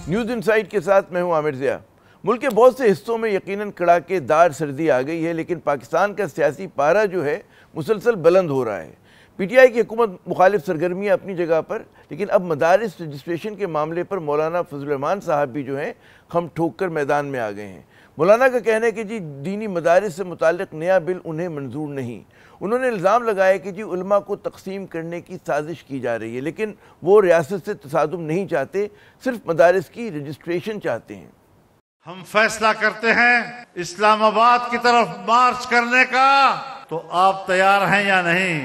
News insight के साथ मैं हूं आमिर ज़िया। मुल्क के बहुत से हिस्सों में यकीनन कड़ाकेदार सर्दी आ गई है, लेकिन पाकिस्तान का सियासी पारा जो है मुसलसल बुलंद हो रहा है। पीटीआई की हुकूमत मुखालिफ सरगर्मियाँ अपनी जगह पर, लेकिन अब मदारिस रजिस्ट्रेशन के मामले पर मौलाना फजल रहमान साहब भी जो हैं खम ठोक कर मैदान में आ गए हैं। मौलाना का कहना है कि जी दीनी मदारिस से मुताल्लिक़ नया बिल उन्हें मंजूर नहीं। उन्होंने इल्ज़ाम लगाया कि जी उलमा को तकसीम करने की साजिश की जा रही है, लेकिन वो रियासत से तसादुम नहीं चाहते, सिर्फ मदारिस की रजिस्ट्रेशन चाहते हैं। हम फैसला करते हैं इस्लामाबाद की तरफ मार्च करने का, तो आप तैयार हैं या नहीं?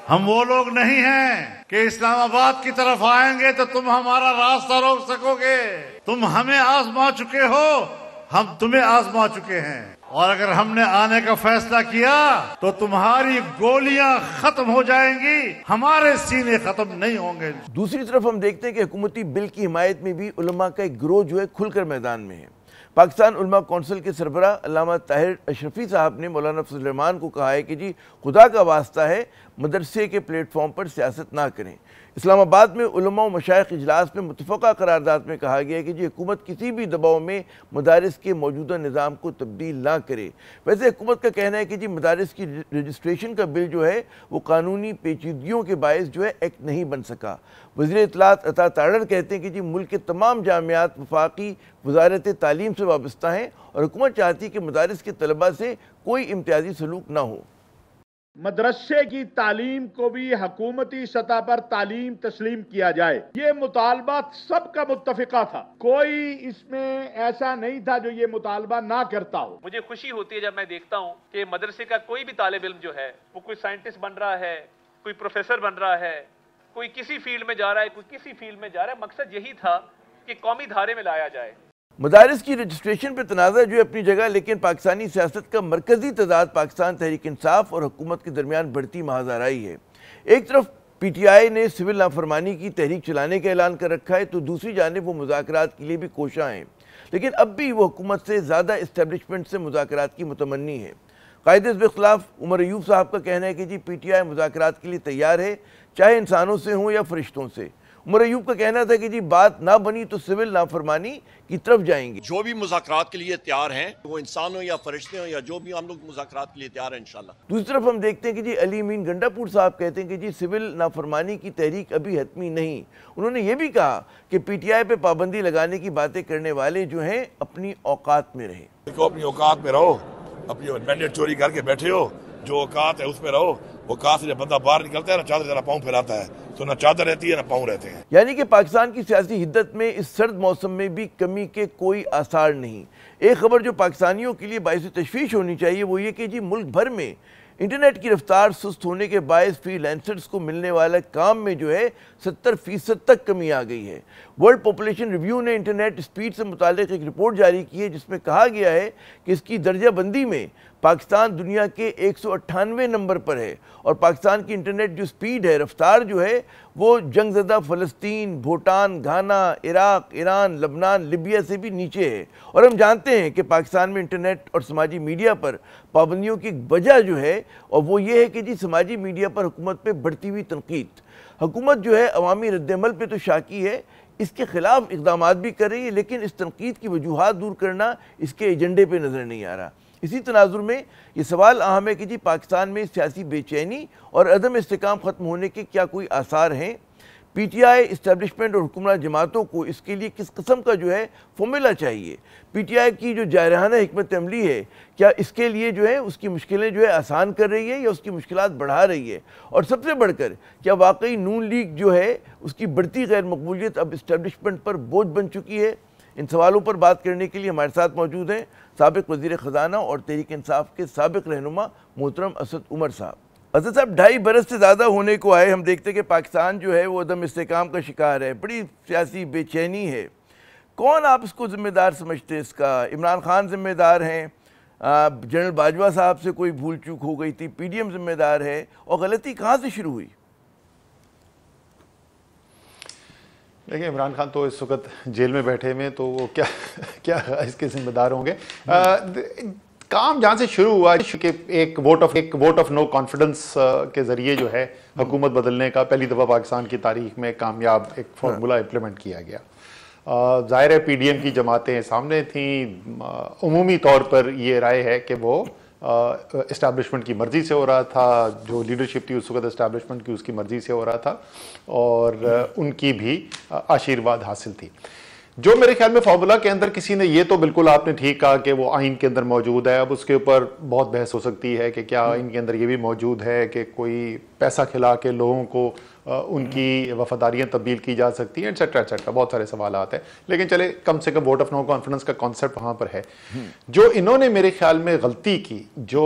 हम वो लोग नहीं हैं कि इस्लामाबाद की तरफ आएंगे तो तुम हमारा रास्ता रोक सकोगे। तुम हमें आजमा चुके हो, हम तुम्हें आजमा चुके हैं, और अगर हमने आने का फैसला किया तो तुम्हारी गोलियां खत्म हो जाएंगी, हमारे सीने खत्म नहीं होंगे। दूसरी तरफ हम देखते हैं कि हुकूमती बिल की हिमायत में भी उलमा का एक गिरोह जो है खुलकर मैदान में है। पाकिस्तान उलमा कौंसिल के सरबराह अल्लामा ताहिर अशरफी साहब ने मौलाना फजल रहमान को कहा है कि जी खुदा का वास्ता है मदरसे के प्लेटफॉर्म पर सियासत ना करें। इस्लामाबाद में उलमा व मशाइख इजलास में मुतफ़क़ा करारदाद में कहा गया है कि जी हुकूमत किसी भी दबाव में मदारिस के मौजूदा निज़ाम को तब्दील ना करे। वैसे हुकूमत का कहना है कि जी मदारिस की रजिस्ट्रेशन का बिल जो है वो कानूनी पेचीदगियों के बायस जो है एक्ट नहीं बन सका। वज़ीर इत्तलात अता तारड़ कहते हैं कि जी मुल्क के तमाम जामियात वफाकी वज़ारत तालीम से वाबस्ता हैं और हुकूमत चाहती है कि मदारिस के तलबा से कोई इम्तियाजी सलूक ना हो। मदरसे की तालीम को भी हुकूमती सतह पर तालीम तस्लीम किया जाए, ये मुतालबा सबका मुत्तफिका था। कोई इसमें ऐसा नहीं था जो ये मुतालबा ना करता हो। मुझे खुशी होती है जब मैं देखता हूँ कि मदरसे का कोई भी तालिब इल्म जो है वो कोई साइंटिस्ट बन रहा है, कोई प्रोफेसर बन रहा है, कोई किसी फील्ड में जा रहा है, कोई किसी फील्ड में जा रहा है। मकसद यही था कि कौमी धारे में लाया जाए। मदारिस की रजिस्ट्रेशन पर तनाज़ा जो है अपनी जगह, लेकिन पाकिस्तानी सियासत का मरकज़ी तजाद पाकिस्तान तहरीक इंसाफ और हुकूमत के दरमियान बढ़ती महाज़ाराई है। एक तरफ पीटीआई ने सिविल नाफरमानी की तहरीक चलाने का ऐलान कर रखा है, तो दूसरी जानिब वो मुज़ाकरात के लिए भी कोशां हैं, लेकिन अब भी वो हुकूमत से ज़्यादा इस्टेब्लिशमेंट से मुज़ाकरात की मुतमन्नी है। कायदे के खिलाफ उमर अयूब साहब का कहना है कि जी पीटीआई मुज़ाकरात के लिए तैयार है, चाहे इंसानों से हों या फरिश्तों से। उमर अयूब का कहना था कि जी बात ना बनी तो सिविल नाफरमानी की तरफ जाएंगे। जो भी मुज़ाकरात के लिए तैयार हैं, वो इंसान हो या फरिश्ते हो या जो भी, हम लोग मुज़ाकरात के लिए तैयार हैं इंशाल्लाह। दूसरी तरफ हम देखते हैं कि जी अली मीन गंडापुर साहब कहते हैं कि जी सिविल नाफरमानी की तहरीक अभी हतमी नहीं। उन्होंने ये भी कहा कि पीटीआई पे पाबंदी लगाने की बातें करने वाले जो हैं अपनी औकात में रहे। देखो अपनी औकात में रहो, अपनी मैंडेट चोरी करके बैठे हो, जो औकात है उसमें रहो। औकात से जब बंदा बाहर निकलता है ना चादर जरा पाँव फैलाता है, तो ना चादर रहती है ना पाँव रहते हैं। यानी कि पाकिस्तान की सियासी हिद्दत में इस सर्द मौसम में भी कमी के कोई आसार नहीं। एक खबर जो पाकिस्तानियों के लिए बाइस तशवीश होनी चाहिए वो ये कि जी मुल्क भर में इंटरनेट की रफ्तार सुस्त होने के बायस फ्रीलांसर्स को मिलने वाले काम में जो है 70% तक कमी आ गई है। वर्ल्ड पॉपुलेशन रिव्यू ने इंटरनेट स्पीड से मुताल्लिक़ एक रिपोर्ट जारी की है, जिसमें कहा गया है कि इसकी दर्जाबंदी में पाकिस्तान दुनिया के 198 नंबर पर है, और पाकिस्तान की इंटरनेट जो स्पीड है, रफ्तार जो है, वो जंगज़दा फ़लस्तीन, भूटान, घाना, इराक, ईरान, लबनान, लिबिया से भी नीचे है। और हम जानते हैं कि पाकिस्तान में इंटरनेट और समाजी मीडिया पर पाबंदियों की वजह जो है, और वो ये है कि जी समाजी मीडिया पर हुकूमत पर बढ़ती हुई तनकीद। हुकूमत जो है अवामी रद्दमल पर तो शाकी है, इसके खिलाफ इक़दाम भी कर रही है, लेकिन इस तनकीद की वजूहात दूर करना इसके एजेंडे पर नज़र नहीं आ रहा। इसी तनाजुर में ये सवाल अहम है कि जी पाकिस्तान में सियासी बेचैनी और अदम इस्तेकाम ख़त्म होने के क्या कोई आसार हैं? पीटीआई इस्टेब्लिशमेंट और हुक्मरान जमातों को इसके लिए किस किस्म का जो है फॉर्मूला चाहिए? पीटीआई की जो जारहाना हिकमत अमली है, क्या इसके लिए जो है उसकी मुश्किलें जो है आसान कर रही है या उसकी मुश्किलात बढ़ा रही है? और सबसे बढ़कर क्या वाकई नून लीग जो है उसकी बढ़ती गैर मकबूलियत अब इस्टेब्लिशमेंट पर बोझ बन चुकी है? इन सवालों पर बात करने के लिए हमारे साथ मौजूद हैं साबिक वज़ीर ख़ज़ाना और तहरीक इंसाफ के साबिक रहनुमा मोहतरम असद उमर साहब। असद साहब, 2.5 बरस से ज़्यादा होने को आए, हम देखते हैं कि पाकिस्तान जो है वो अदम इस्तेकाम का शिकार है, बड़ी सियासी बेचैनी है। कौन आप इसको ज़िम्मेदार समझते हैं इसका? इमरान खान ज़िम्मेदार हैं, जनरल बाजवा साहब से कोई भूल चूक हो गई थी, पीडीएम ज़िम्मेदार है, और गलती कहाँ से शुरू हुई? देखिए, इमरान खान तो इस वक्त जेल में बैठे हुए, तो वो क्या क्या इसके जिम्मेदार होंगे? काम जहाँ से शुरू हुआ कि एक वोट ऑफ नो कॉन्फिडेंस के जरिए जो है हुकूमत बदलने का पहली दफ़ा पाकिस्तान की तारीख में कामयाब एक फार्मूला इम्प्लीमेंट किया गया। ज़ाहिर है पीडीएम की जमातें सामने थीं, उमूमी तौर पर ये राय है कि वो इस्टेब्लिशमेंट की मर्ज़ी से हो रहा था, जो लीडरशिप थी उस वक्त इस्टेब्लिशमेंट की उसकी मर्ज़ी से हो रहा था और उनकी भी आशीर्वाद हासिल थी। जो मेरे ख्याल में फार्मूला के अंदर किसी ने, ये तो बिल्कुल आपने ठीक कहा कि वो आइन के अंदर मौजूद है, अब उसके ऊपर बहुत बहस हो सकती है कि क्या आइन के अंदर ये भी मौजूद है कि कोई पैसा खिला के लोगों को उनकी वफादारियाँ तब्दील की जा सकती हैं, एटसेट्रा एटसेट्रा, बहुत सारे सवाल आते हैं। लेकिन चले, कम से कम वोट ऑफ नो कॉन्फिडेंस का कॉन्सेप्ट वहाँ पर है। जो इन्होंने मेरे ख्याल में गलती की जो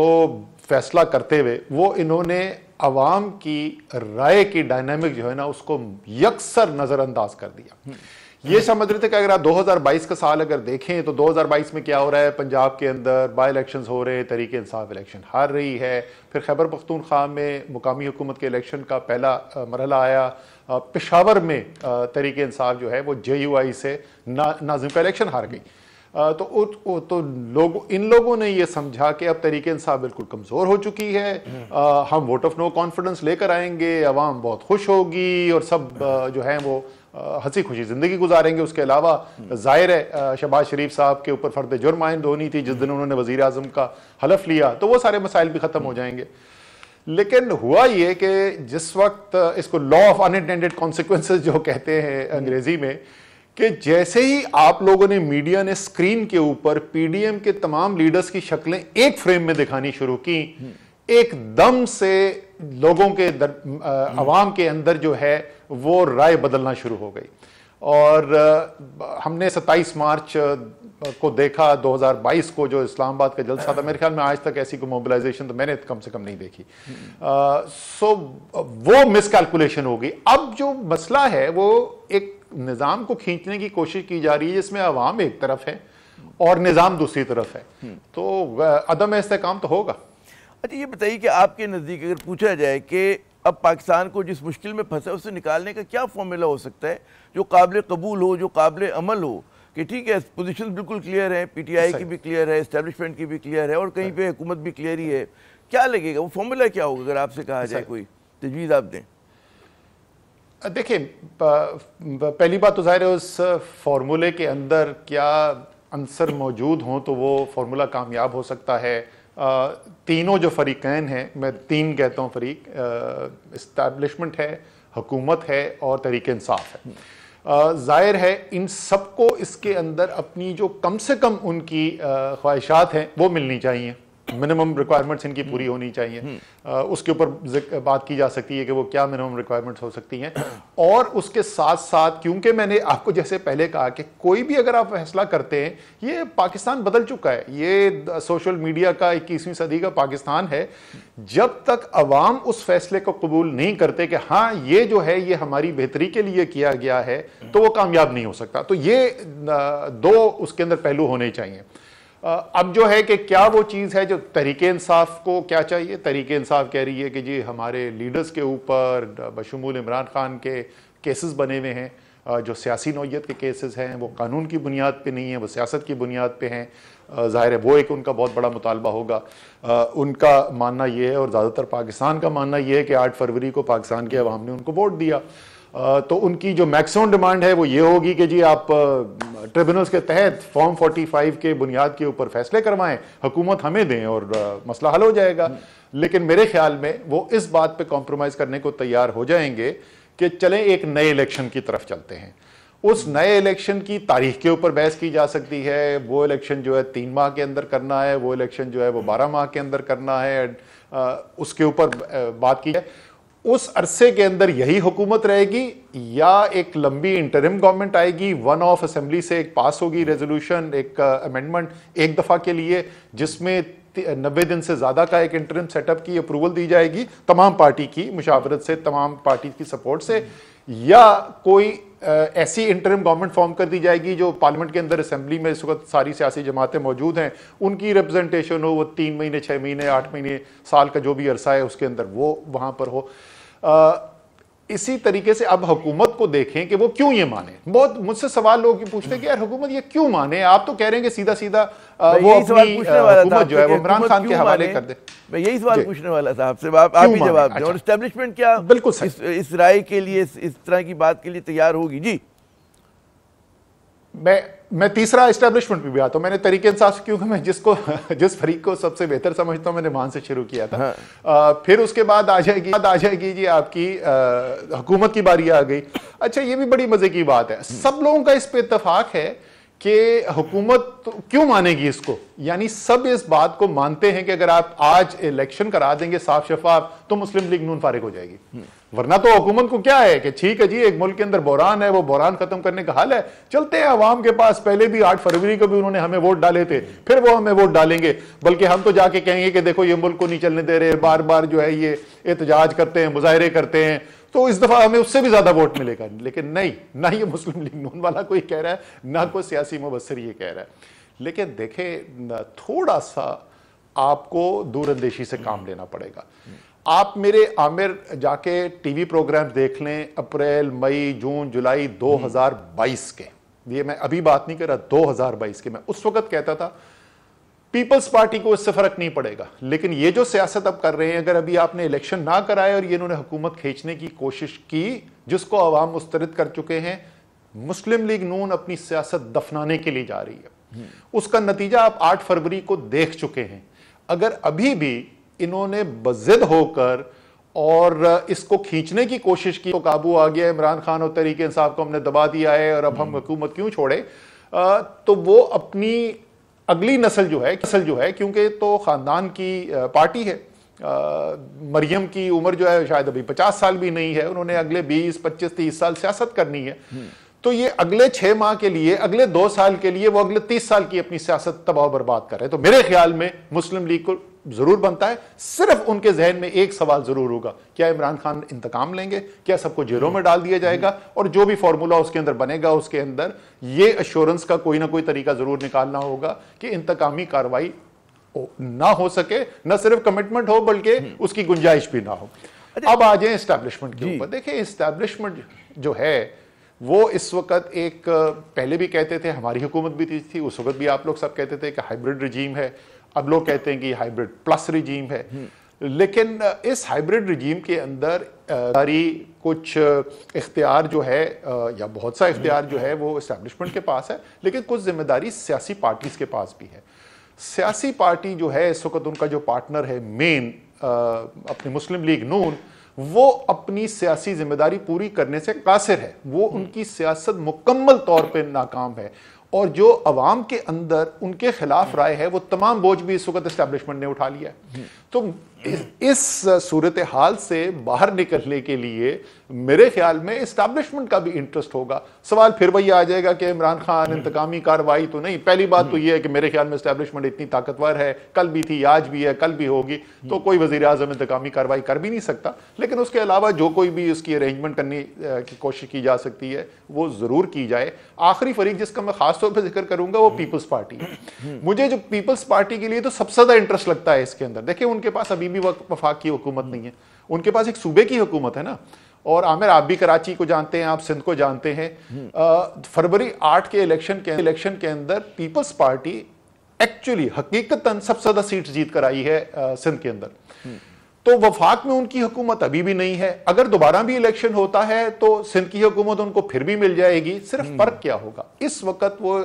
फैसला करते हुए, वो इन्होंने अवाम की राय की डायनामिक जो है ना उसको यकसर नज़रअंदाज कर दिया। ये समझ रहे थे कि अगर आप 2022 का साल अगर देखें तो 2022 में क्या हो रहा है, पंजाब के अंदर बाई इलेक्शंस हो रहे हैं, तहरीक इंसाफ इलेक्शन हार रही है, फिर खैबर पख्तूनख्वा में मुकामी हुकूमत के इलेक्शन का पहला मरहला आया, पेशावर में तहरीक इंसाफ जो है वो JUI से नाज़िम का इलेक्शन हार गई। तो इन लोगों ने ये समझा कि अब तहरीक इंसाफ बिल्कुल कमज़ोर हो चुकी है, हम वोट ऑफ नो कॉन्फिडेंस लेकर आएंगे, अवाम बहुत खुश होगी और सब जो है वो हंसी खुशी जिंदगी गुजारेंगे। उसके अलावा जाहिर है शहबाज शरीफ साहब के ऊपर फर्द जुर्म आयद होनी थी जिस दिन उन्होंने वजीर आजम का हलफ लिया, तो वो सारे मसाइल भी खत्म हो जाएंगे। लेकिन हुआ ये कि जिस वक्त इसको लॉ ऑफ अनइंटेंडेड कॉन्सिक्वेंसेस जो कहते हैं अंग्रेजी में, कि जैसे ही आप लोगों ने, मीडिया ने स्क्रीन के ऊपर पीडीएम के तमाम लीडर्स की शक्लें एक फ्रेम में दिखानी शुरू की, एकदम से लोगों के अवाम के अंदर जो है वो राय बदलना शुरू हो गई। और हमने 27 मार्च को देखा 2022 को जो इस्लामाबाद का जलसा था, मेरे ख्याल में आज तक ऐसी कोई मोबिलाइजेशन तो मैंने कम से कम नहीं देखी। सो वो मिसकैलकुलेशन हो गई। अब जो मसला है वो एक निज़ाम को खींचने की कोशिश की जा रही है जिसमें अवाम एक तरफ है और निज़ाम दूसरी तरफ है, तो अदम इस्तेहकाम तो होगा। अच्छा, ये बताइए कि आपके नज़दीक अगर पूछा जाए कि अब पाकिस्तान को जिस मुश्किल में फंसा उससे निकालने का क्या फॉर्मूला हो सकता है जो काबिल कबूल हो, जो काबिल अमल हो, कि ठीक है पोजीशन बिल्कुल क्लियर है, पीटीआई की भी क्लियर है, एस्टेब्लिशमेंट की भी क्लियर है और कहीं पे हुकूमत भी क्लियर ही है, क्या लगेगा वो फॉर्मूला क्या होगा अगर आपसे कहा जाए, कोई तजवीज़ आप दें? देखिए, पहली बात तो ज़ाहिर है उस फार्मूले के अंदर क्या अंसर मौजूद हों तो वो फार्मूला कामयाब हो सकता है। तीनों जो फरीकैन हैं, मैं तीन कहता हूँ फरीक, इस्टेब्लिशमेंट है, हुकूमत है और तहरीक इंसाफ है। ज़ाहिर है इन सबको इसके अंदर अपनी जो कम से कम उनकी ख्वाहिशात हैं वो मिलनी चाहिए, मिनिमम रिक्वायरमेंट्स इनकी पूरी होनी चाहिए। उसके ऊपर बात की जा सकती है कि वो क्या मिनिमम रिक्वायरमेंट्स हो सकती हैं। और उसके साथ साथ, क्योंकि मैंने आपको जैसे पहले कहा कि कोई भी अगर आप फैसला करते हैं, ये पाकिस्तान बदल चुका है, ये सोशल मीडिया का 21वीं सदी का पाकिस्तान है। जब तक अवाम उस फैसले को कबूल नहीं करते कि हाँ ये जो है ये हमारी बेहतरी के लिए किया गया है, तो वो कामयाब नहीं हो सकता। तो ये दो उसके अंदर पहलू होने चाहिए। अब जो है कि क्या वो चीज़ है जो तहरीक इंसाफ को क्या चाहिए। तहरीक इंसाफ कह रही है कि जी हमारे लीडर्स के ऊपर बशमूल इमरान खान के केसेस बने हुए हैं, जो सियासी नौयत के केसेस हैं वो कानून की बुनियाद पे नहीं है, वो सियासत की बुनियाद पे हैं। ज़ाहिर है वो एक उनका बहुत बड़ा मुतालबा होगा। उनका मानना ये है और ज़्यादातर पाकिस्तान का मानना ये है कि 8 फरवरी को पाकिस्तान के अवाम ने उनको वोट दिया, तो उनकी जो मैक्सिमम डिमांड है वो ये होगी कि जी आप ट्रिब्यूनल्स के तहत फॉर्म 45 के बुनियाद के ऊपर फैसले करवाएं, हुकूमत हमें दें और मसला हल हो जाएगा। लेकिन मेरे ख्याल में वो इस बात पे कॉम्प्रोमाइज़ करने को तैयार हो जाएंगे कि चलें एक नए इलेक्शन की तरफ चलते हैं। उस नए इलेक्शन की तारीख के ऊपर बहस की जा सकती है। वो इलेक्शन जो है 3 माह के अंदर करना है, वो इलेक्शन जो है वो 12 माह के अंदर करना है, उसके ऊपर बात की है। उस अरसे के अंदर यही हुकूमत रहेगी या एक लंबी इंटरिम गवर्नमेंट आएगी, वन ऑफ असेंबली से एक पास होगी रेजोल्यूशन, एक अमेंडमेंट एक दफ़ा के लिए, जिसमें 90 दिन से ज़्यादा का एक इंटरिम सेटअप की अप्रूवल दी जाएगी तमाम पार्टी की मुशावरत से, तमाम पार्टी की सपोर्ट से, या कोई ऐसी इंटरिम गवर्नमेंट फॉर्म कर दी जाएगी जो पार्लियामेंट के अंदर असेंबली में इस वक्त सारी सियासी जमातें मौजूद हैं, उनकी रिप्रेजेंटेशन हो, वो 3 महीने 6 महीने 8 महीने साल का जो भी अरसा है उसके अंदर वो वहाँ पर हो। इसी तरीके से अब हुकूमत को देखें कि वो क्यों ये माने। बहुत मुझसे सवाल लोग पूछते हैं कि यार हुकूमत ये क्यों माने, आप तो कह रहे हैं कि सीधा सीधा वो अपनी हुकूमत जो है वो इमरान खान के हवाले कर दे। मैं यही सवाल पूछने वाला था आपसे, आप ही जवाब दें। और एस्टेब्लिशमेंट क्या बिल्कुल इस राय के लिए, इस तरह की बात के लिए तैयार होगी? जी मैं तीसरा एस्टेब्लिशमेंट पे भी आता हूं। मैंने तरीके इंसाफ से, क्योंकि मैं जिस फरीक को सबसे बेहतर समझता हूं, मैंने वहां से शुरू किया था। हाँ। फिर उसके बाद आ जाएगी जी आपकी हुकूमत की बारी आ गई। अच्छा, ये भी बड़ी मजे की बात है, सब लोगों का इस पे इत्तेफाक है कि हुकूमत तो क्यों मानेगी इसको, यानी सब इस बात को मानते हैं कि अगर आप आज इलेक्शन करा देंगे साफ शफाफ तो मुस्लिम लीग नून फारिग हो जाएगी। वरना तो हुकूमत को क्या है कि ठीक है जी, एक मुल्क के अंदर बहरान है, वो बहरान खत्म करने का हाल है, चलते हैं अवाम के पास। पहले भी 8 फरवरी को भी उन्होंने हमें वोट डाले थे, फिर वो हमें वोट डालेंगे, बल्कि हम तो जाके कहेंगे कि देखो ये मुल्क को नहीं चलने दे रहे, बार बार जो है ये एहतजाज करते हैं, मुजाहरे करते हैं, तो इस दफा हमें उससे भी ज्यादा वोट मिलेगा। लेकिन नहीं, ना ये मुस्लिम लीग नून वाला कोई कह रहा है, ना कोई सियासी मुबस्सिर ये कह रहा है। लेकिन देखें, थोड़ा सा आपको दूरअंदेशी से काम लेना पड़ेगा। आप मेरे आमिर जाके टीवी प्रोग्राम देख लें अप्रैल, मई, जून, जुलाई 2022 के, ये मैं अभी बात नहीं कर रहा, 2022 के। मैं उस वक्त कहता था पीपल्स पार्टी को इससे फर्क नहीं पड़ेगा, लेकिन ये जो सियासत अब कर रहे हैं, अगर अभी आपने इलेक्शन ना कराए और ये इन्होंने हुकूमत खींचने की कोशिश की जिसको अवाम मुस्तरद कर चुके हैं, मुस्लिम लीग नून अपनी सियासत दफनाने के लिए जा रही है। उसका नतीजा आप 8 फरवरी को देख चुके हैं। अगर अभी भी इन्होंने बजिद होकर और इसको खींचने की कोशिश की तो काबू आ गया, इमरान खान और तहरीक इंसाफ को हमने दबा दिया है और अब हम हुकूमत क्यों छोड़े, तो वो अपनी अगली नस्ल जो है क्योंकि तो खानदान की पार्टी है, मरियम की उम्र जो है शायद अभी 50 साल भी नहीं है, उन्होंने अगले 20, 25, 30 साल सियासत करनी है, तो ये अगले 6 माह के लिए, अगले 2 साल के लिए, वो अगले 30 साल की अपनी सियासत तबाह बर्बाद कर रहे हैं। तो मेरे ख्याल में मुस्लिम लीग को जरूर बनता है, सिर्फ उनके जहन में एक सवाल जरूर होगा, क्या इमरान खान इंतकाम लेंगे, क्या सबको जेलों में डाल दिया जाएगा, और जो भी फॉर्मूला उसके अंदर बनेगा उसके अंदर ये एश्योरेंस का कोई ना कोई तरीका जरूर निकालना होगा कि इंतकामी कार्रवाई ना हो सके, न सिर्फ कमिटमेंट हो बल्कि उसकी गुंजाइश भी ना हो। अब आ जाए एस्टैब्लिशमेंट के ऊपर। देखिए, एस्टैब्लिशमेंट जो है वो इस वक्त एक, पहले भी कहते थे, हमारी हुकूमत भी थी, उस वक्त भी आप लोग सब कहते थे कि हाइब्रिड रिजीम है, अब लोग कहते हैं कि हाइब्रिड प्लस रिजीम है। लेकिन इस हाइब्रिड रिजीम के अंदर कुछ इख्तियार जो है, या बहुत सा इख्तियार जो है वो एस्टैब्लिशमेंट के पास है, लेकिन कुछ जिम्मेदारी सियासी पार्टीज के पास भी है। सियासी पार्टी जो है इस वक्त, उनका जो पार्टनर है मेन अपनी मुस्लिम लीग नून, वो अपनी सियासी जिम्मेदारी पूरी करने से कासिर है, वो उनकी सियासत मुकम्मल तौर पे नाकाम है, और जो अवाम के अंदर उनके खिलाफ राय है वो तमाम बोझ भी इस वक्त एस्टैब्लिशमेंट ने उठा लिया है। तो इस सूरत हाल से बाहर निकलने के लिए मेरे ख्याल में एस्टैब्लिशमेंट का भी इंटरेस्ट होगा। सवाल फिर वही आ जाएगा कि इमरान खान इंतकामी कार्रवाई तो नहीं। पहली बात तो यह है कि मेरे ख्याल में एस्टैब्लिशमेंट इतनी ताकतवर है, कल भी थी, आज भी है, कल भी होगी, तो कोई वजीर आजम इंतकामी कार्रवाई कर भी नहीं सकता। लेकिन उसके अलावा जो कोई भी उसकी अरेंजमेंट करने की कोशिश की जा सकती है वो जरूर की जाए। आखिरी फरीक जिसका मैं खास तौर पर जिक्र करूंगा वो पीपल्स पार्टी है। मुझे जो पीपल्स पार्टी के लिए तो सबसे ज्यादा इंटरेस्ट लगता है इसके अंदर, देखिए उनके पास अभी भी वफाक की हुकूमत नहीं है, उनके पास एक सूबे की हुकूमत है ना। और आमिर, आप भी कराची को जानते हैं, आप सिंध को जानते हैं। फरवरी 8 के इलेक्शन के अंदर पीपल्स पार्टी एक्चुअली हकीकतन सबसे ज्यादा सीट जीत कर आई है सिंध के अंदर। तो वफाक में उनकी हुकूमत अभी भी नहीं है। अगर दोबारा भी इलेक्शन होता है तो सिंध की हुकूमत उनको फिर भी मिल जाएगी। सिर्फ फर्क क्या होगा, इस वक्त वो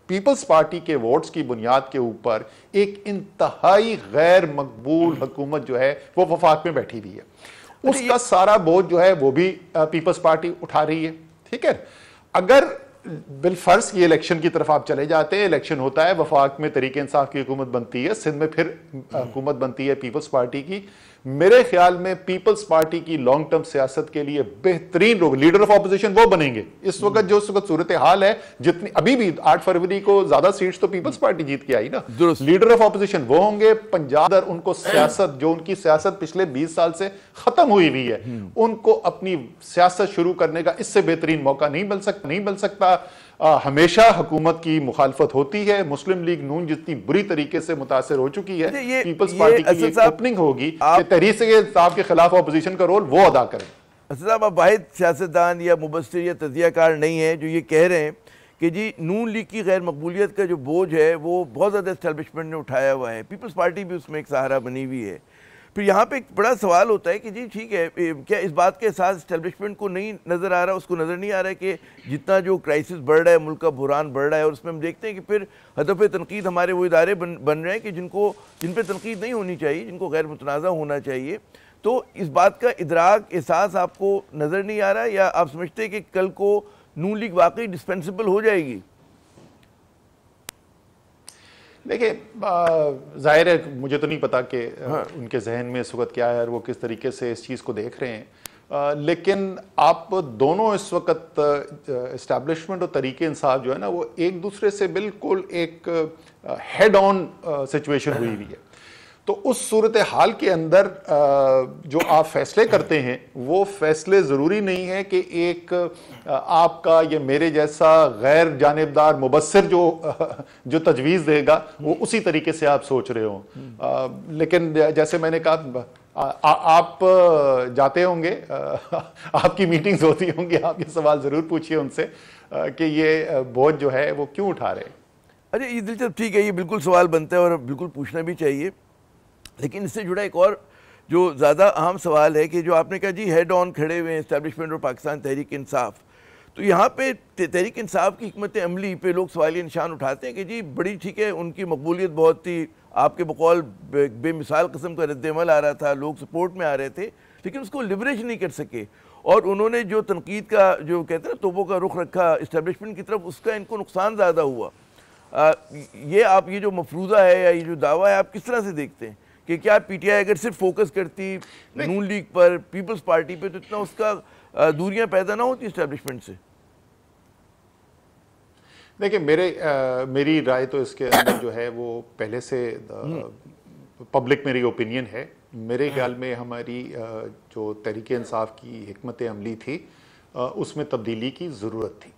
पीपल्स पार्टी के वोट्स की बुनियाद के ऊपर एक इंतहाई गैर मकबूल हुकूमत जो है वो वफाक में बैठी हुई है, उसका सारा बोझ जो है वो भी पीपल्स पार्टी उठा रही है। ठीक है, अगर बिलफर्ज ये इलेक्शन की तरफ आप चले जाते हैं, इलेक्शन होता है, वफाक में तरीके इंसाफ की हुकूमत बनती है, सिंध में फिर हुकूमत बनती है पीपल्स पार्टी की, मेरे ख्याल में पीपल्स पार्टी की लॉन्ग टर्म सियासत के लिए बेहतरीन लोग लीडर ऑफ ऑपोजिशन वो बनेंगे। इस वक्त जो सूरत हाल है, जितनी अभी भी 8 फरवरी को ज्यादा सीट्स तो पीपल्स पार्टी जीत के आई ना, लीडर ऑफ ऑपोजिशन वो होंगे। पंजाब उनको सियासत, जो उनकी सियासत पिछले 20 साल से खत्म हुई है, उनको अपनी सियासत शुरू करने का इससे बेहतरीन मौका नहीं मिल सकता। हमेशा हुकूमत की मुखालफत होती है। मुस्लिम लीग नून जितनी बुरी तरीके से मुतासर हो चुकी है, पीपल्स पार्टी की लिए ओपनिंग होगी कि तहरीक इंसाफ के खिलाफ ऑपोजिशन का रोल वो अदा करें। असद साहब, आप वाहिद सियासतदान या मुबस्सिर या तज़कियाकार नहीं है जो ये कह रहे हैं कि जी नून लीग की गैर मकबूलियत का जो बोझ है वो बहुत ज़्यादा एस्टैब्लिशमेंट ने उठाया हुआ है, पीपल्स पार्टी भी उसमें एक सहारा बनी हुई है। फिर यहाँ पे एक बड़ा सवाल होता है कि जी ठीक है, क्या इस बात के एहसास इस्टेब्लिशमेंट को नहीं नज़र आ रहा, उसको नज़र नहीं आ रहा है कि जितना जो क्राइसिस बढ़ रहा है, मुल्क का बुहरान बढ़ रहा है, और उसमें हम देखते हैं कि फिर हदफ तनकीद हमारे वो इदारे बन रहे हैं कि जिन पर तनकीद नहीं होनी चाहिए, जिनको गैर मुतनाज़ा होना चाहिए। तो इस बात का इदराक, एहसास आपको नज़र नहीं आ रहा, या आप समझते हैं कि कल को नून लीग वाकई डिस्पेंसिबल हो जाएगी? देखिए, जाहिर है मुझे तो नहीं पता कि उनके जहन में इस वक्त क्या है और वो किस तरीके से इस चीज़ को देख रहे हैं, लेकिन आप दोनों इस वक्त इस्टेब्लिशमेंट और तरीके इंसाफ जो है ना, वो एक दूसरे से बिल्कुल एक हेड ऑन सिचुएशन हुई हुई है। तो उस सूरत हाल के अंदर जो आप फैसले करते हैं, वो फैसले ज़रूरी नहीं है कि एक आपका या मेरे जैसा गैर जानिबदार मुबस्सिर जो तजवीज़ देगा वो उसी तरीके से आप सोच रहे हो। लेकिन जैसे मैंने कहा, आप जाते होंगे, आपकी मीटिंग्स होती होंगी, आप ये सवाल ज़रूर पूछिए उनसे कि ये बोझ जो है वो क्यों उठा रहे हैं। अरे ये दिलचस्प, ठीक है, ये बिल्कुल सवाल बनता है और बिल्कुल पूछना भी चाहिए। लेकिन इससे जुड़ा एक और जो ज़्यादा अहम सवाल है कि जो आपने कहा जी हेड ऑन खड़े हुए हैं इस्टेब्लिशमेंट और पाकिस्तान तहरीक इंसाफ, तो यहाँ पे तहरीक इंसाफ की हिकमत अमली पे लोग सवालिया निशान उठाते हैं कि जी बड़ी ठीक है, उनकी मकबूलियत बहुत थी, आपके बकौल बेमिसाल किस्म का रद्द-ए-अमल आ रहा था, लोग सपोर्ट में आ रहे थे, लेकिन उसको लिवरेज नहीं कर सके, और उन्होंने जो तनकीद का जो कहते हैं ना तोपों का रुख रखा इस्टेब्लिशमेंट की तरफ, उसका इनको नुकसान ज़्यादा हुआ। ये आप ये जो मफरूज़ा है या ये जो दावा है, आप किस तरह से देखते हैं कि क्या पीटीआई अगर सिर्फ फोकस करती नून लीग पर, पीपल्स पार्टी पे, तो इतना उसका दूरियां पैदा ना होती इस्टेब्लिशमेंट से? देखिए, मेरी राय तो इसके अंदर जो है वो पहले से पब्लिक मेरी ओपिनियन है। मेरे ख्याल में हमारी जो तहरीक इंसाफ की हिकमत अमली थी, उसमें तब्दीली की ज़रूरत थी।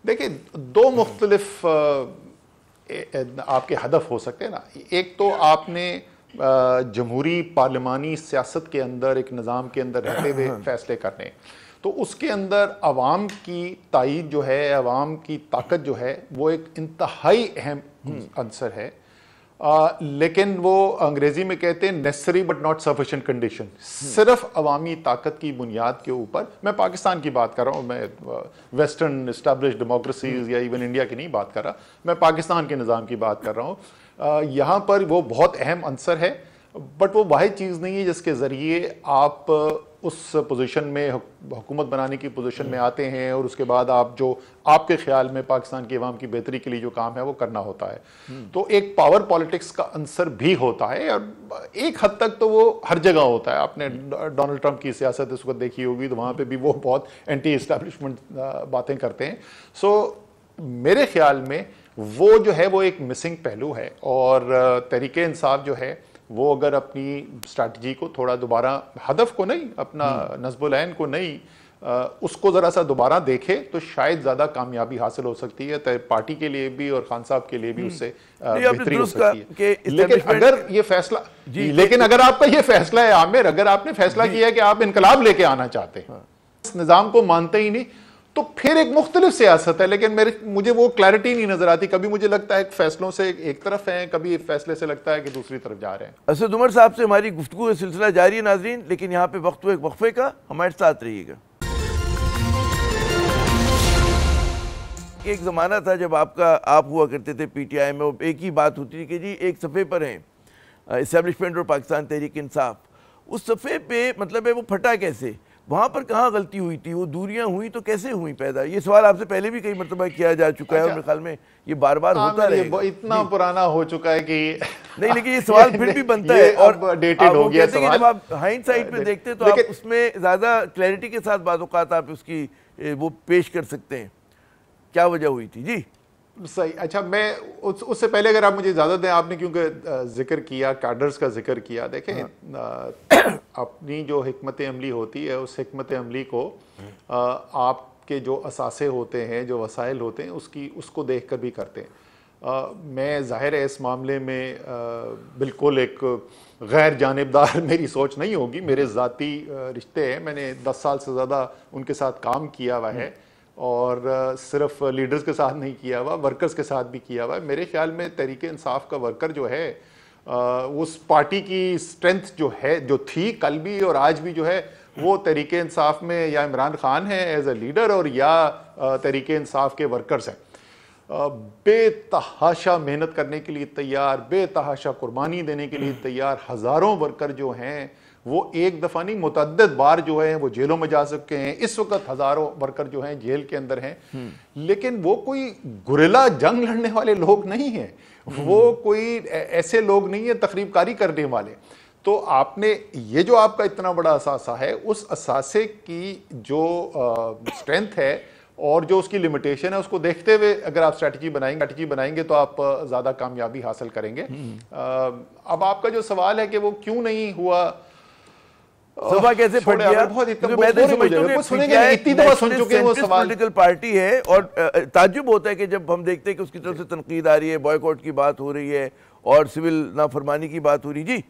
देखिए, दो मुख्तलिफ आपके हदफ हो सकते हैं ना। एक तो आपने जमहूरी पार्लिमानी सियासत के अंदर एक निज़ाम के अंदर रहते हुए फैसले करने, तो उसके अंदर अवाम की ताईद जो है, अवाम की ताकत जो है, वो एक इंतहाई अहम अंसर है। लेकिन वो अंग्रेजी में कहते हैं necessary but not sufficient condition. सिर्फ अवामी ताकत की बुनियाद के ऊपर, मैं पाकिस्तान की बात कर रहा हूँ, मैं वेस्टर्न एस्टैब्लिश्ड डेमोक्रेसीज या इवन इंडिया की नहीं बात कर रहा, मैं पाकिस्तान के निज़ाम की बात कर रहा हूँ। यहाँ पर वो बहुत अहम अंसर है, बट वो वाहिद चीज़ नहीं है जिसके ज़रिए आप उस पोजीशन में, हुकूमत बनाने की पोजीशन में आते हैं, और उसके बाद आप जो आपके ख्याल में पाकिस्तान की अवाम की बेहतरी के लिए जो काम है वो करना होता है। तो एक पावर पॉलिटिक्स का अंसर भी होता है, और एक हद तक तो वो हर जगह होता है। आपने डोनाल्ड ट्रंप की सियासत इस वक्त देखी होगी, तो वहाँ पर भी वो बहुत एंटी एस्टैब्लिशमेंट बातें करते हैं। सो मेरे ख्याल में वो जो है वो एक मिसिंग पहलू है, और तहरीक इंसाफ जो है वो अगर अपनी स्ट्रैटेजी को थोड़ा दोबारा, हदफ को नहीं, अपना नस्बुल ऐन को नहीं, उसको ज़रा सा दोबारा देखे, तो शायद ज़्यादा कामयाबी हासिल हो सकती है, पार्टी के लिए भी और खान साहब के लिए भी उससे बेहतरी हो सकती है। लेकिन अगर ये फैसला, लेकिन अगर आपका ये फैसला है आमिर, अगर आपने फैसला किया कि आप इनकलाब लेके आना चाहते हैं, इस निज़ाम को मानते ही नहीं, तो फिर एक मुख्तलिफ सियासत है। लेकिन मुझे वो क्लैरिटी नहीं नजर आती। कभी मुझे लगता है फैसलों से एक तरफ है, कभी फैसले से लगता है कि दूसरी तरफ जा रहे हैं। असद उमर साहब से हमारी गुफ्तगू का सिलसिला जारी है नाजरीन, लेकिन यहाँ पे वक्त हुआ एक वक्फे का, हमारे साथ रहिएगा। एक ज़माना था जब आप हुआ करते थे पीटीआई में, एक ही बात होती थी कि जी एक सफ़े पर हैं इस्टेब्लिशमेंट और पाकिस्तान तहरीक इंसाफ। उस सफ़े पे मतलब है वो फटा कैसे, वहाँ पर कहाँ गलती हुई थी, वो दूरियां हुई तो कैसे हुई पैदा? ये सवाल आपसे पहले भी कई मरतबा किया जा चुका है, और मेरे ख्याल में ये बार बार होता रहेगा। इतना पुराना हो चुका है कि नहीं, लेकिन ये सवाल फिर भी बनता है, और डेटेड हो गया सवाल। जब आप हाइंडसाइट में देखते हैं तो आप उसमें ज़्यादा क्लैरिटी के साथ बात औक़ात आप उसकी वो पेश कर सकते हैं, क्या वजह हुई थी। जी सही। अच्छा, मैं उससे पहले अगर आप मुझे इजाज़त दें, आपने क्योंकि जिक्र किया, कैडर्स का जिक्र किया, देखें अपनी जो हिकमत अमली होती है, उस हिकमत अमली को आपके जो असासे होते हैं, जो वसाइल होते हैं, उसको देख कर भी करते हैं। मैं ज़ाहिर है इस मामले में बिल्कुल एक गैर जानिबदार मेरी सोच नहीं होगी, मेरे ज़ाती रिश्ते हैं, मैंने 10 साल से ज़्यादा उनके साथ काम किया हुआ है, और सिर्फ लीडर्स के साथ नहीं किया हुआ, वर्कर्स के साथ भी किया हुआ है। मेरे ख्याल में तहरीक इंसाफ का वर्कर जो है उस पार्टी की स्ट्रेंथ जो है, जो थी कल भी और आज भी, जो है वो तहरीके इंसाफ में या इमरान खान है एज ए लीडर और या तहरीके इंसाफ के वर्कर्स हैं। बेतहाशा मेहनत करने के लिए तैयार, बेतहाशा कुर्बानी देने के लिए तैयार हजारों वर्कर जो हैं वो एक दफा नहीं मुतअद्दिद बार जो है वो जेलों में जा चुके हैं। इस वक्त हजारों वर्कर जो हैं जेल के अंदर हैं, लेकिन वो कोई गुरिल्ला जंग लड़ने वाले लोग नहीं हैं, वो कोई ऐसे लोग नहीं है तकरीबकारी करने वाले। तो आपने ये जो आपका इतना बड़ा असासा है, उस असासे की जो स्ट्रेंथ है और जो उसकी लिमिटेशन है उसको देखते हुए अगर आप स्ट्रैटेजी बनाएंगे तो आप ज्यादा कामयाबी हासिल करेंगे। अब आपका जो सवाल है कि वो क्यों नहीं हुआ, सभा कैसे फट गया, मैं तो समझता हूं कि इतनी दफा सुन चुके हैं वो सवाल। पॉलिटिकल पार्टी है और ताज्जुब होता है कि जब हम देखते हैं कि उसकी तरफ से तनकीद आ रही है, बॉयकॉट की बात हो रही है और सिविल नाफरमानी की बात हो रही। जी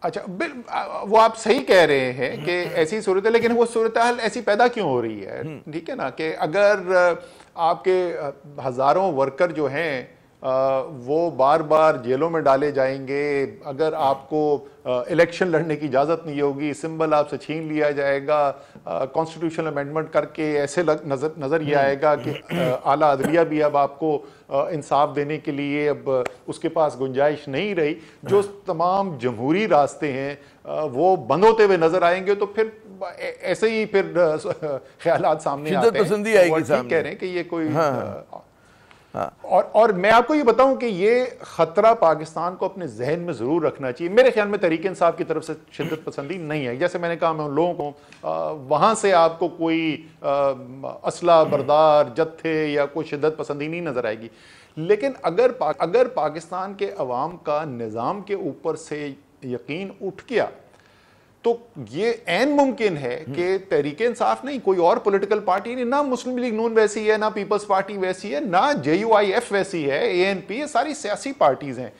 अच्छा, वो आप सही कह रहे हैं कि ऐसी सूरत है, लेकिन वो सूरत हाल ऐसी पैदा क्यों हो रही है? ठीक है ना, कि अगर आपके हजारों वर्कर जो हैं वो बार बार जेलों में डाले जाएंगे, अगर आपको इलेक्शन लड़ने की इजाज़त नहीं होगी, सिंबल आपसे छीन लिया जाएगा, कॉन्स्टिट्यूशनल अमेंडमेंट करके ऐसे नज़र ये आएगा कि आला अदलिया भी अब आपको इंसाफ देने के लिए अब उसके पास गुंजाइश नहीं रही, जो तमाम जमहूरी रास्ते हैं वो बंद होते हुए नजर आएंगे, तो फिर ऐसे ही फिर ख्यालात सामने आते हैं। पसंदी आएगी सामने। कह रहे हैं कि ये कोई और मैं आपको ये बताऊं कि ये खतरा पाकिस्तान को अपने जहन में जरूर रखना चाहिए। मेरे ख्याल में तहरीक इंसाफ की तरफ से शिद्दत पसंदी नहीं है। जैसे मैंने कहा, मैं उन लोगों को वहां से आपको कोई असला बरदार जत्थे या कोई शिद्दत पसंदी नहीं नजर आएगी, लेकिन अगर पाकिस्तान के अवाम का निज़ाम के ऊपर से यकीन उठ गया तो ये ऐन मुमकिन है कि तहरीक इंसाफ नहीं, कोई और पॉलिटिकल पार्टी नहीं, ना मुस्लिम लीग नून वैसी है, ना पीपल्स पार्टी वैसी है, ना JUIF वैसी है, ANP, ये सारी सियासी पार्टीज हैं।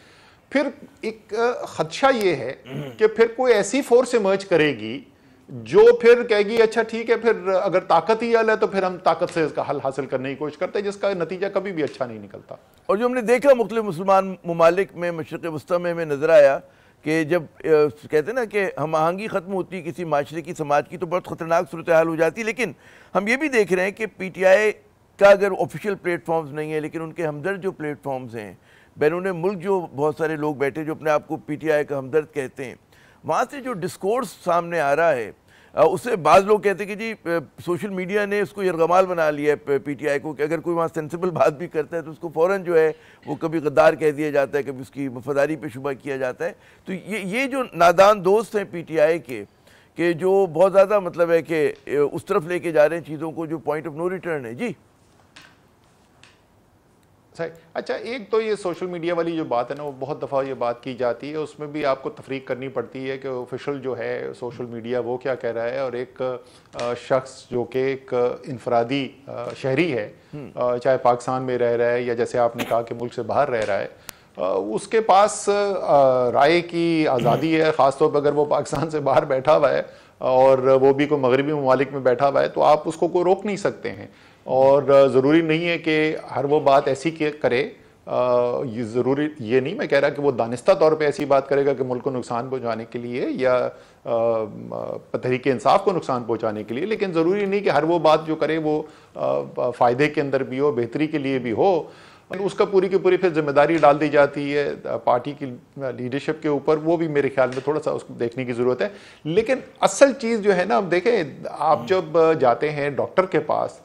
फिर एक खदशा ये है कि फिर कोई ऐसी फोर्स इमर्ज करेगी जो फिर कहेगी अच्छा ठीक है, फिर अगर ताकत ही हल है तो फिर हम ताकत से इसका हल हासिल करने की कोशिश करते हैं, जिसका नतीजा कभी भी अच्छा नहीं निकलता। और जो हमने देखा मुख्तलिफ मुसलमान ममालिक में, मशरिक़ वस्ता में हमें नजर आया कि जब कहते हैं ना कि हम आहंगी ख़त्म होती है किसी माशरे की, समाज की, तो बहुत ख़तरनाक सूरत हाल हो जाती है। लेकिन हम ये भी देख रहे हैं कि PTI का अगर ऑफिशियल प्लेटफॉर्म्स नहीं है, लेकिन उनके हमदर्द जो प्लेटफॉर्म्स हैं, बैरून मुल्क जो बहुत सारे लोग बैठे जो अपने आप को PTI का हमदर्द कहते हैं, वहाँ से जो डिस्कोर्स सामने आ रहा है उससे बाज़ लोग कहते हैं कि जी सोशल मीडिया ने उसको यरगमाल बना लिया है PTI को, कि अगर कोई वहाँ सेंसिबल बात भी करता है तो उसको फ़ौरन जो है वो कभी गद्दार कह दिया जाता है, कभी उसकी वफादारी पे शुबा किया जाता है। तो ये जो नादान दोस्त हैं PTI के जो बहुत ज़्यादा मतलब है कि उस तरफ लेके जा रहे हैं चीज़ों को जो पॉइंट ऑफ नो रिटर्न है। जी सही। अच्छा, एक तो ये सोशल मीडिया वाली जो बात है ना, वो बहुत दफ़ा ये बात की जाती है, उसमें भी आपको तफरीक करनी पड़ती है कि ऑफिशियल जो है सोशल मीडिया वो क्या कह रहा है, और एक शख्स जो कि एक इनफरादी शहरी है, चाहे पाकिस्तान में रह रहा है या जैसे आपने कहा कि मुल्क से बाहर रह रहा है, उसके पास राय की आज़ादी है। ख़ासतौर पर अगर वो पाकिस्तान से बाहर बैठा हुआ है और वो भी कोई मगरबी ममालिक में बैठा हुआ है, तो आप उसको कोई रोक नहीं सकते हैं। और ज़रूरी नहीं है कि हर वो बात ऐसी करे, ये ज़रूरी ये नहीं मैं कह रहा कि वो दानिस्ता तौर पे ऐसी बात करेगा कि मुल्क को नुकसान पहुंचाने के लिए या तहरीक इंसाफ को नुकसान पहुंचाने के लिए, लेकिन ज़रूरी नहीं कि हर वो बात जो करे वो फ़ायदे के अंदर भी हो, बेहतरी के लिए भी हो। उसका पूरी की पूरी फिर जिम्मेदारी डाल दी जाती है पार्टी की लीडरशिप के ऊपर, वो भी मेरे ख्याल में थोड़ा सा उसको देखने की ज़रूरत है। लेकिन असल चीज़ जो है ना, अब देखें, आप जब जाते हैं डॉक्टर के पास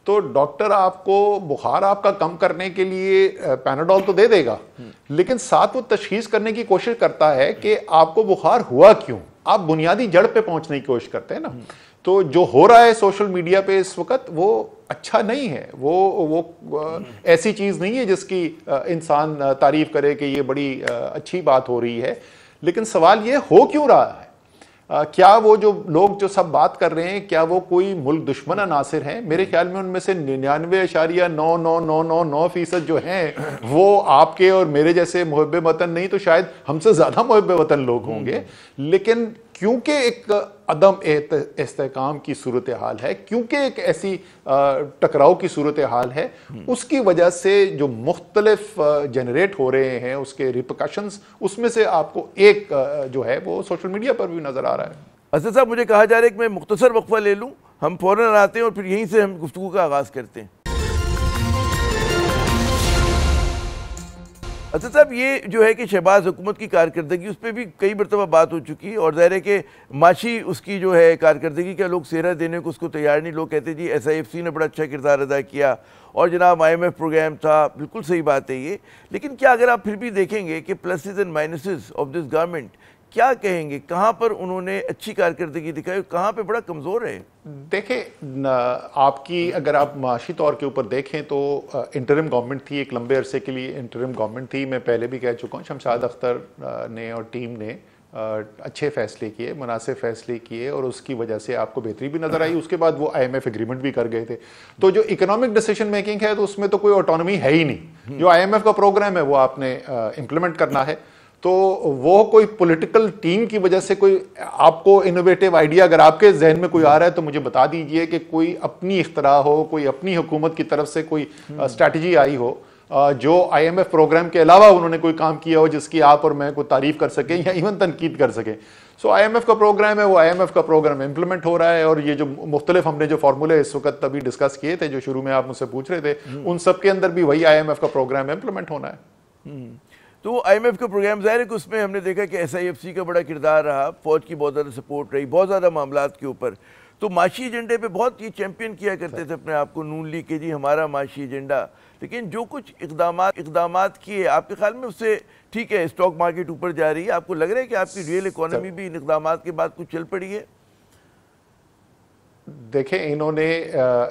तो डॉक्टर आपको बुखार आपका कम करने के लिए पैनाडोल तो दे देगा, लेकिन साथ वो तशखीस करने की कोशिश करता है कि आपको बुखार हुआ क्यों। आप बुनियादी जड़ पे पहुंचने की कोशिश करते हैं ना। तो जो हो रहा है सोशल मीडिया पे इस वक्त वो अच्छा नहीं है, वो ऐसी चीज नहीं है जिसकी इंसान तारीफ करे कि ये बड़ी अच्छी बात हो रही है। लेकिन सवाल ये हो क्यों रहा है? क्या वो जो लोग जो सब बात कर रहे हैं, क्या वो कोई मुल्क दुश्मन अनासिर हैं? मेरे ख्याल में उनमें से 99.9999% जो हैं वो आपके और मेरे जैसे मुहब्बे वतन नहीं तो शायद हमसे ज्यादा मुहब्बे वतन लोग होंगे। लेकिन क्योंकि एक अदम इस्तेहकाम की सूरत हाल है, क्योंकि एक ऐसी टकराव की सूरत हाल है, उसकी वजह से जो मुख्तलिफ जनरेट हो रहे हैं उसके रिपरकशंस, उसमें से आपको एक जो है वो सोशल मीडिया पर भी नजर आ रहा है। असद साहब, मुझे कहा जा रहा है कि मैं मुख्तसर वक्फा ले लूँ, हम फौरन आते हैं और फिर यहीं से हम गुफ्तगू का आगाज़ करते हैं। अच्छा साहब, ये जो है कि शहबाज हुकूमत की कारकर्दगी, उस पर भी कई मरतबा बात हो चुकी है और ज़ाहिर है कि माशी उसकी जो है कारकर्दगी का लोग सेहरा देने को उसको तैयार नहीं। लोग कहते जी SIFC ने बड़ा अच्छा किरदार अदा किया और जनाब IMF प्रोग्राम था, बिल्कुल सही बात है ये। लेकिन क्या अगर आप फिर भी देखेंगे कि pluses and minuses of this government, क्या कहेंगे, कहाँ पर उन्होंने अच्छी कारकर्दगी दिखाई, कहाँ पे बड़ा कमज़ोर है? देखें, आपकी अगर आप माशी तौर के ऊपर देखें तो इंटरिम गवर्नमेंट थी, एक लंबे अरसे के लिए इंटरिम गवर्नमेंट थी। मैं पहले भी कह चुका हूँ, शमशाद अख्तर ने और टीम ने अच्छे फैसले किए, मुनासिब फैसले किए और उसकी वजह से आपको बेहतरी भी नजर आई। उसके बाद वो IMF एग्रीमेंट भी कर गए थे। तो जो इकोनॉमिक डिसीजन मेकिंग है तो उसमें तो कोई ऑटोनॉमी है ही नहीं। जो IMF का प्रोग्राम है वो आपने इम्प्लीमेंट करना है। तो वो कोई पॉलिटिकल टीम की वजह से कोई आपको इनोवेटिव आइडिया अगर आपके जहन में कोई आ रहा है तो मुझे बता दीजिए कि कोई अपनी इख्तरा हो, कोई अपनी हुकूमत की तरफ से कोई स्ट्रैटेजी आई हो जो IMF प्रोग्राम के अलावा उन्होंने कोई काम किया हो जिसकी आप और मैं कोई तारीफ कर सकें या इवन तनकीद कर सकें। सो IMF का प्रोग्राम है, वो IMF का प्रोग्राम इम्प्लीमेंट हो रहा है। और ये जो मुख्तलिफ हमने जो फार्मूले इस वक्त तभी डिस्कस किए थे, जो शुरू में आप मुझसे पूछ रहे थे, उन सब के अंदर भी वही IMF का प्रोग्राम इम्प्लीमेंट होना है। तो IMF का प्रोग्राम ज़ाहिर है कि उसमें हमने देखा कि SIFC का बड़ा किरदार रहा, फौज की बहुत ज़्यादा सपोर्ट रही, बहुत ज़्यादा मामलात के ऊपर। तो माशी एजेंडे पे बहुत ये चैंपियन किया करते थे अपने आप को, नून लीग के जी हमारा माशी एजेंडा। लेकिन जो कुछ इकदामात किए, आपके ख्याल में उससे ठीक है स्टॉक मार्केट ऊपर जा रही है, आपको लग रहा है कि आपकी रियल इकोनॉमी भी इन इकदामात के बाद कुछ चल पड़ी है? देखें, इन्होंने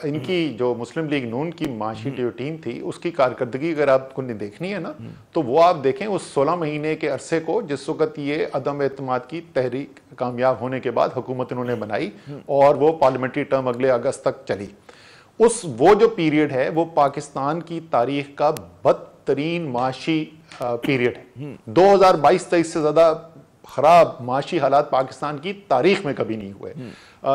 इनकी जो मुस्लिम लीग नून की माशी जो टीम थी उसकी कारकर्दगी अगर आपको देखनी है ना, तो वो आप देखें उस 16 महीने के अरसे को जिस वक्त ये अदम एतमाद की तहरीक कामयाब होने के बाद हुकूमत इन्होंने बनाई और वो पार्लियामेंट्री टर्म अगले अगस्त तक चली। वो जो पीरियड है वो पाकिस्तान की तारीख का बदतरीन माशी पीरियड है। 2022-23 से ज्यादा खराब माशी हालात पाकिस्तान की तारीख में कभी नहीं हुए।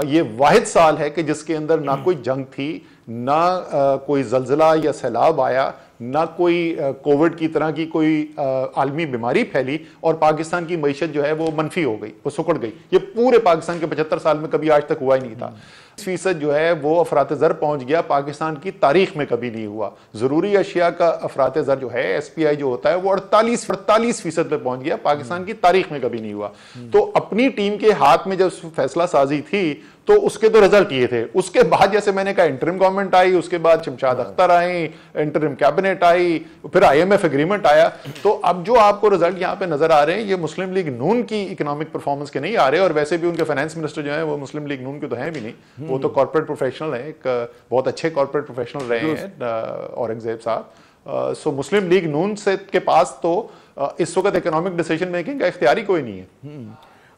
ये वाहिद साल है कि जिसके अंदर ना कोई जंग थी, ना कोई जल्जला या सैलाब आया, ना कोई कोविड की तरह की कोई आलमी बीमारी फैली और पाकिस्तान की मईशत जो है वो मनफी हो गई, वो सुकड़ गई। ये पूरे पाकिस्तान के 75 साल में कभी आज तक हुआ ही नहीं था। 20% जो है वो अफराते ज़र पहुंच गया, पाकिस्तान की तारीख में कभी नहीं हुआ। जरूरी अशिया का अफराते ज़र जो है SPI जो होता है वो 48% पे पहुंच गया, पाकिस्तान की तारीख में कभी नहीं हुआ। तो अपनी टीम के हाथ में जब फैसला साजी थी तो उसके तो रिजल्ट ये थे। उसके बाद जैसे मैंने कहा इंटरिम गवर्नमेंट आई, उसके बाद शमशाद अख्तर आई, इंटरिम कैबिनेट आई, फिर IMF एग्रीमेंट आया। तो अब जो आपको रिजल्ट यहाँ पे नजर आ रहे हैं ये मुस्लिम लीग नून की इकोनॉमिक परफॉर्मेंस के नहीं आ रहे। और वैसे भी उनके फाइनेंस मिनिस्टर जो है वो मुस्लिम लीग नून के तो हैं भी नहीं, वो तो कॉर्पोरेट प्रोफेशनल है, एक बहुत अच्छे कॉर्पोरेट प्रोफेशनल रहे हैं औरंगजेब साहब। सो मुस्लिम लीग नून से के पास तो इस वक्त इकोनॉमिक डिसीजन मेकिंग का इख्तियार ही कोई नहीं है।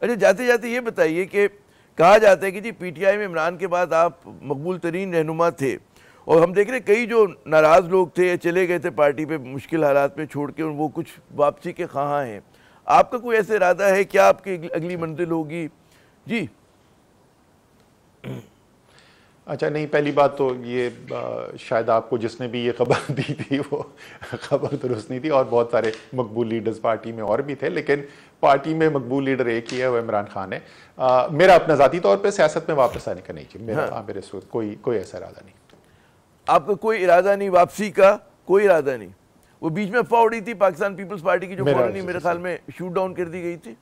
अच्छा, जाते जाते ये बताइए कि कहा जाता है कि जी PTI में इमरान के बाद आप मकबूल तरीन रहनुमा थे और हम देख रहे कई जो नाराज़ लोग थे चले गए थे पार्टी पे मुश्किल हालात में छोड़ के, वो कुछ वापसी के ख्वाहां हैं। आपका कोई ऐसा इरादा है क्या आपकी अगली मंजिल होगी? जी अच्छा, नहीं, पहली बात तो ये शायद आपको जिसने भी ये खबर दी थी वो खबर दुरुस्त नहीं थी और बहुत सारे मकबूल लीडर्स पार्टी में और भी थे, लेकिन पार्टी में मकबूल लीडर एक ही है, वो इमरान खान है। मेरा अपना ज़ाती तौर पे सियासत में वापस आने का नहीं चाहिए मेरे कोई ऐसा इरादा नहीं। आपका कोई इरादा नहीं वापसी का? कोई इरादा नहीं? वो बीच में अफवाह उड़ी थी पाकिस्तान पीपल्स पार्टी की जो फौरन मेरे ख्याल में शूट डाउन कर दी गई थी।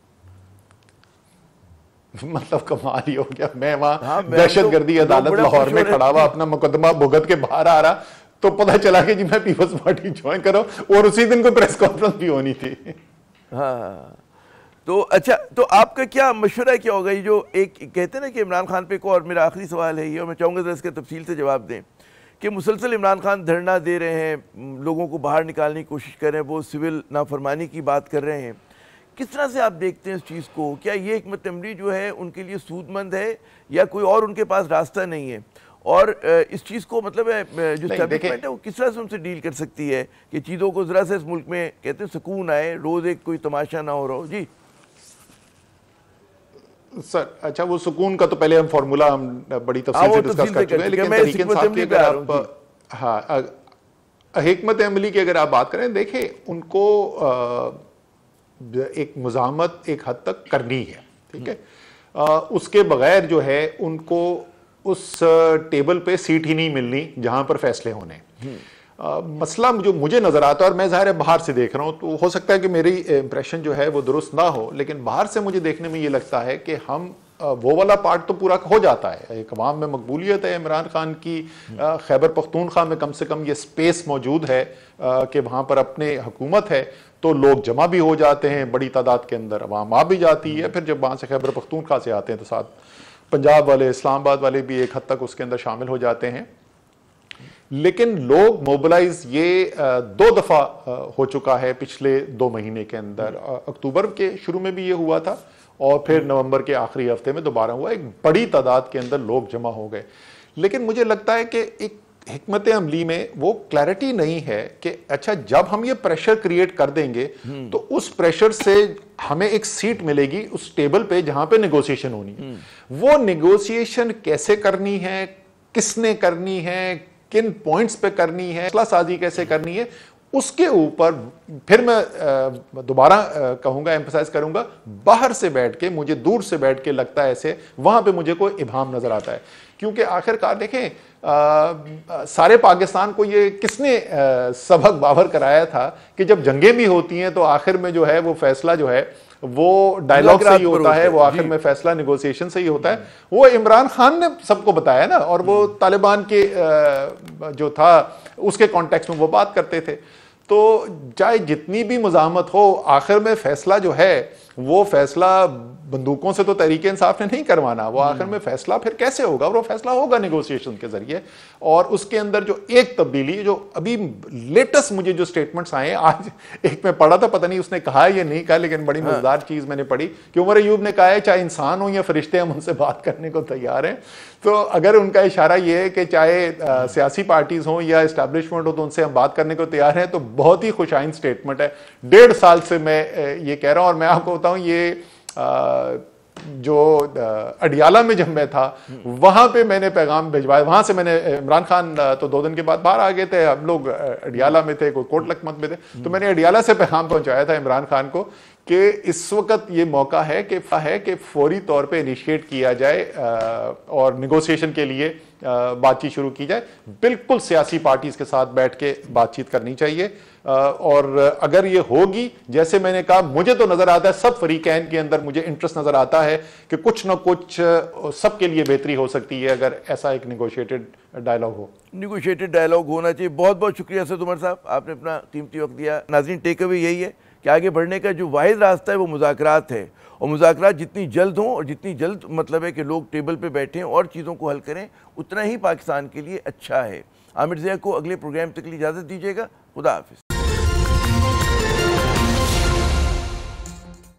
मतलब कमाल ही हो गया। मैं वहां दहशतगर्दी अदालत लाहौर में खड़ा हुआ अपना मुकदमा भुगत के बाहर आ रहा तो पता चला कि जी मैं पीपल्स पार्टी ज्वाइन करो और उसी दिन को प्रेस कॉन्फ्रेंस भी होनी थी। हाँ, तो अच्छा, तो आपका क्या मशवरा क्या होगा? ये जो एक कहते हैं ना कि इमरान खान पे को, और मेरा आखिरी सवाल है ये और मैं चाहूँगा जरा इसके तफसील से जवाब दें कि मुसलसल इमरान खान धरना दे रहे हैं, लोगों को बाहर निकालने की कोशिश कर रहे हैं, वो सिविल नाफरमानी की बात कर रहे हैं। किस तरह से आप देखते हैं इस चीज़ को? क्या ये हिकमत अमली जो है उनके लिए सूदमंद है या कोई और उनके पास रास्ता नहीं है? और इस चीज़ को मतलब है जो एस्टैब्लिशमेंट है वो किस तरह से उनसे डील कर सकती है कि चीज़ों को ज़रा से इस मुल्क में कहते हैं सुकून आए, रोज़ एक कोई तमाशा ना हो रहा हो? जी सर अच्छा, वो सुकून का तो पहले हम फॉर्मूला हम बड़ी तफसील से डिस्कस कर चुके हैं, लेकिन तरीके साहब की अगर आप हिकमत अमली की अगर आप बात करें, देखिए उनको एक मुज़ाहमत एक हद तक करनी है, ठीक है। उसके बगैर जो है उनको उस टेबल पे सीट ही नहीं मिलनी जहां पर फैसले होने। मसला जो मुझे नजर आता है, और मैं ज़ाहिर है बाहर से देख रहा हूं, तो हो सकता है कि मेरी इंप्रेशन जो है वो दुरुस्त ना हो, लेकिन बाहर से मुझे देखने में ये लगता है कि हम वो वाला पार्ट तो पूरा हो जाता है, एक अवाम में मकबूलियत है इमरान खान की, खैबर पख्तूनख्वा में कम से कम ये स्पेस मौजूद है कि वहाँ पर अपने हुकूमत है, तो लोग जमा भी हो जाते हैं बड़ी तादाद के अंदर, अवाम आ भी जाती है, फिर जब वहाँ से खैबर पख्तूनख्वा से आते हैं तो साथ पंजाब वाले, इस्लामाबाद वाले भी एक हद तक उसके अंदर शामिल हो जाते हैं। लेकिन लोग मोबिलाइज ये 2 दफा हो चुका है पिछले 2 महीने के अंदर। अक्टूबर के शुरू में भी ये हुआ था और फिर नवंबर के आखिरी हफ्ते में दोबारा हुआ, एक बड़ी तादाद के अंदर लोग जमा हो गए। लेकिन मुझे लगता है कि एक हिकमत अमली में वो क्लैरिटी नहीं है कि अच्छा जब हम ये प्रेशर क्रिएट कर देंगे तो उस प्रेशर से हमें एक सीट मिलेगी उस टेबल पे जहां पे नेगोशिएशन होनी। वो नेगोशिएशन कैसे करनी है, किसने करनी है, किन पॉइंट्स पे करनी है, फैसला साजी कैसे करनी है, उसके ऊपर फिर मैं दोबारा कहूंगा, एम्फसाइज करूंगा, बाहर से बैठ के, मुझे दूर से बैठ के लगता है ऐसे, वहां पे मुझे कोई इबाम नजर आता है। क्योंकि आखिरकार देखें सारे पाकिस्तान को ये किसने सबक बावर कराया था कि जब जंगें भी होती हैं तो आखिर में जो है वो फैसला जो है वो डायलॉग से ही होता है, वो आखिर में फैसला नेगोशिएशन से ही होता है। वो इमरान खान ने सबको बताया ना, और वो तालिबान के जो था उसके कॉन्टेक्स्ट में वो बात करते थे। तो चाहे जितनी भी मुज़ाहमत हो, आखिर में फैसला जो है वो फैसला बंदूकों से तो तहरीक इंसाफ ने नहीं करवाना, वो आखिर में फैसला फिर कैसे होगा, वो फैसला होगा नेगोशिएशन के जरिए। और उसके अंदर जो एक तब्दीली, जो अभी लेटेस्ट मुझे जो स्टेटमेंट्स आए, आज एक में पढ़ा था, पता नहीं उसने कहा या नहीं कहा, लेकिन बड़ी मजेदार चीज मैंने पढ़ी कि उमर अयूब ने कहा है चाहे इंसान हो या फरिश्ते हम उनसे बात करने को तैयार हैं। तो अगर उनका इशारा यह है कि चाहे सियासी पार्टीज हों या इस्टेब्लिशमेंट हो तो उनसे हम बात करने को तैयार हैं, तो बहुत ही खुशाइन स्टेटमेंट है। 1.5 साल से मैं ये कह रहा हूं, और मैं आपको बताऊं ये जो अडियाला में जब मैं था वहां पे मैंने पैगाम भिजवाया, वहां से मैंने, इमरान खान तो 2 दिन के बाद बाहर आ गए थे, हम लोग अडियाला में थे, कोई कोट लखपत में थे, तो मैंने अडियाला से पैगाम पहुंचाया था इमरान खान को कि इस वक्त ये मौका है कि फौरी तौर पे इनिशिएट किया जाए और निगोशिएशन के लिए बातचीत शुरू की जाए। बिल्कुल सियासी पार्टीज के साथ बैठ के बातचीत करनी चाहिए, और अगर ये होगी, जैसे मैंने कहा, मुझे तो नजर आता है सब फरीकैन के अंदर मुझे इंटरेस्ट नजर आता है कि कुछ ना कुछ सबके लिए बेहतरी हो सकती है अगर ऐसा एक निगोशिएटेड डायलॉग हो। निगोशिएटेड डायलॉग होना चाहिए। बहुत बहुत शुक्रिया असद उमर साहब, आपने अपना कीमती वक्त दिया। नाज़रीन, टेक अवे यही है कि आगे बढ़ने का जो वाहिद रास्ता है वो मुज़ाकरात है, और मुज़ाकरात जितनी जल्द हों और जितनी जल्द मतलब है कि लोग टेबल पे बैठें और चीज़ों को हल करें, उतना ही पाकिस्तान के लिए अच्छा है। आमिर ज़िया को अगले प्रोग्राम तक के लिए इजाज़त दीजिएगा। खुदा हाफिज़।